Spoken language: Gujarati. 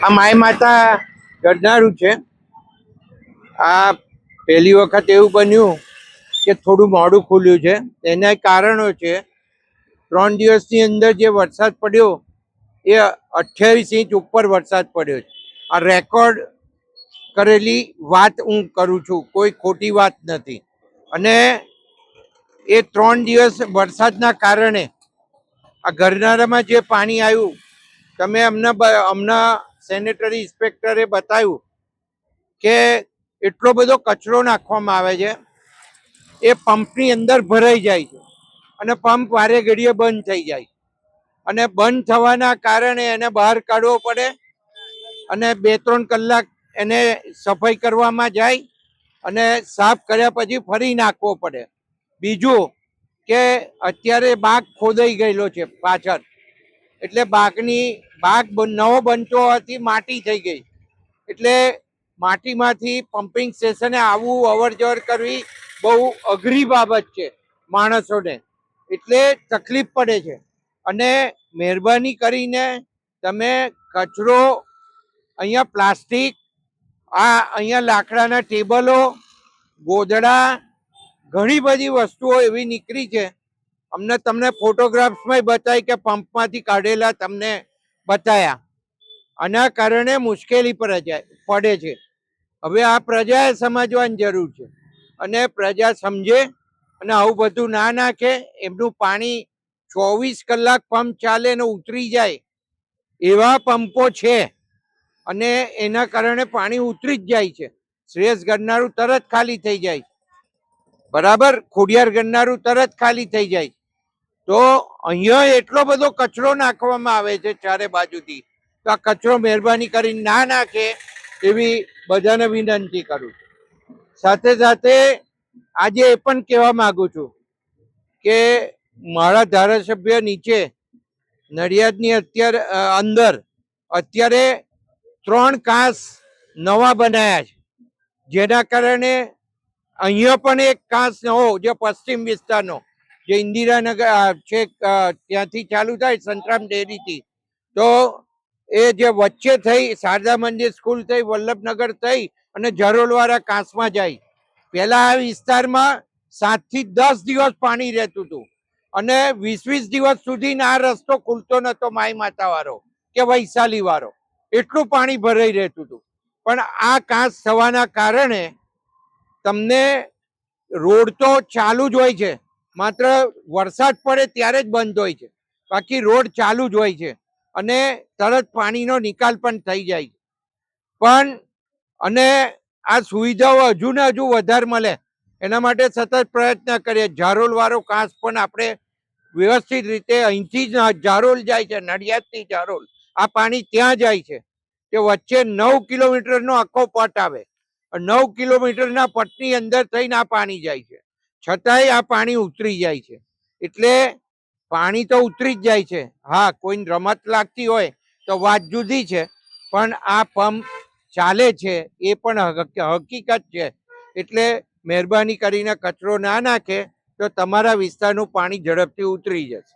આ માય માતા ગરનાળું છે. આ પહેલી વખત એવું બન્યું કે થોડું મોડું ખુલ્યું છે. એના કારણો છે 3 દિવસની અંદર જે વરસાદ પડ્યો એ 28 ઇંચ ઉપર વરસાદ પડ્યો છે. આ રેકોર્ડ કરેલી વાત હું કરું છું, કોઈ ખોટી વાત નથી. અને એ 3 દિવસ વરસાદના કારણે આ ગરનાળામાં જે પાણી આવ્યું, તમે હમણાં સેનેટરી ઇન્સ્પેક્ટરે બતાવ્યું કે એટલો બધો કચરો નાખવામાં આવે છે, એ પંપની અંદર ભરાઈ જાય છે અને પંપ વારે ઘડીએ બંધ થઈ જાય. અને બંધ થવાના કારણે એને બહાર કાઢવો પડે અને 2-3 કલાક એને સફાઈ કરવામાં જાય અને સાફ કર્યા પછી ફરી નાખવો પડે. બીજું કે અત્યારે બાગ ખોદાઈ ગયેલો છે પાછળ, એટલે બાગ નવો બનતો હોવાથી માટી થઈ ગઈ, એટલે માટીમાંથી પમ્પિંગ સ્ટેશને આવવું, અવર જવર કરવી બહુ અઘરી બાબત છે માણસોને, એટલે તકલીફ પડે છે. અને મહેરબાની કરીને તમે કચરો અહીંયા પ્લાસ્ટિક, અહીંયા લાકડાના ટેબલો, ગોદડા, ઘણી બધી વસ્તુઓ એવી નીકળી છે. તમને ફોટોગ્રાફ્સમાં બતાવી કે પંપમાંથી કાઢેલા તમને બતાયા. આના કારણે મુશ્કેલી પડે છે. હવે આ પ્રજાએ સમજવાની જરૂર છે અને પ્રજા સમજે અને આવું બધું ના નાખે. એમનું પાણી 24 કલાક પંપ ચાલે ને ઉતરી જાય એવા પંપો છે અને એના કારણે પાણી ઉતરી જ જાય છે. શ્રેયસ ગરનાળું તરત ખાલી થઈ જાય, બરાબર, ખોડિયાર ગરનાળું તરત ખાલી થઈ જાય. તો અહીંયા એટલો બધો કચરો નાખવામાં આવે છે ચારે બાજુથી, તો આ કચરો મહેરબાની કરીને ના નાખે એવી બધાને વિનંતી કરું. સાથે સાથે આજે એ પણ કહેવા માંગુ છું કે મારા ધારાસભ્ય નીચે નડિયાદની અત્યારે 3 કાંસ નવા બનાયા છે, જેના કારણે અહીંયા પણ એક કાંસ નવો, જે પશ્ચિમ વિસ્તારનો, જે ઇન્દિરાનગર છે ત્યાંથી ચાલુ થાય સંતરામ ડેરીથી, તો એ જે વચ્ચે થઈ શારદા મંદિર સ્કૂલ થઈ, વલ્લભનગર થઈ અને જરોલવાળા કાંસમાં જાય. પહેલા આ વિસ્તારમાં 7 થી 10 દિવસ પાણી રહેતું હતું અને 20-20 દિવસ સુધી આ રસ્તો ખુલતો નતો, માઈ માતા વાળો કે વૈશાલી વાળો, એટલું પાણી ભરાઈ રહેતું હતું. પણ આ કાંસ થવાના કારણે તમને રોડ તો ચાલુ જ હોય છે, માત્ર વરસાદ પડે ત્યારે જ બંધ હોય છે, બાકી રોડ ચાલુ જ હોય છે અને તરત પાણીનો નિકાલ પણ થઈ જાય છે. પણ અને આ સુવિધાઓ હજુ ને હજુ વધારે મળે એના માટે સતત પ્રયત્ન કરીએ. જારોલ વાળો કાંસ પણ આપણે વ્યવસ્થિત રીતે, અહીંથી જ જારોલ જાય છે, નડિયાદથી જારોલ, આ પાણી ત્યાં જાય છે કે વચ્ચે 9 કિલોમીટરનો આખો પટ આવે, 9 કિલોમીટરના પટની અંદર થઈને આ પાણી જાય છે, છતાંય આ પાણી ઉતરી જાય છે. એટલે પાણી તો ઉતરી જ જાય છે. હા, કોઈ રમત લાગતી હોય તો વાત જુદી છે, પણ આ પંપ ચાલે છે એ પણ હકીકત છે. એટલે મહેરબાની કરીને કચરો ના નાખે તો તમારા વિસ્તારનું પાણી ઝડપથી ઉતરી જશે.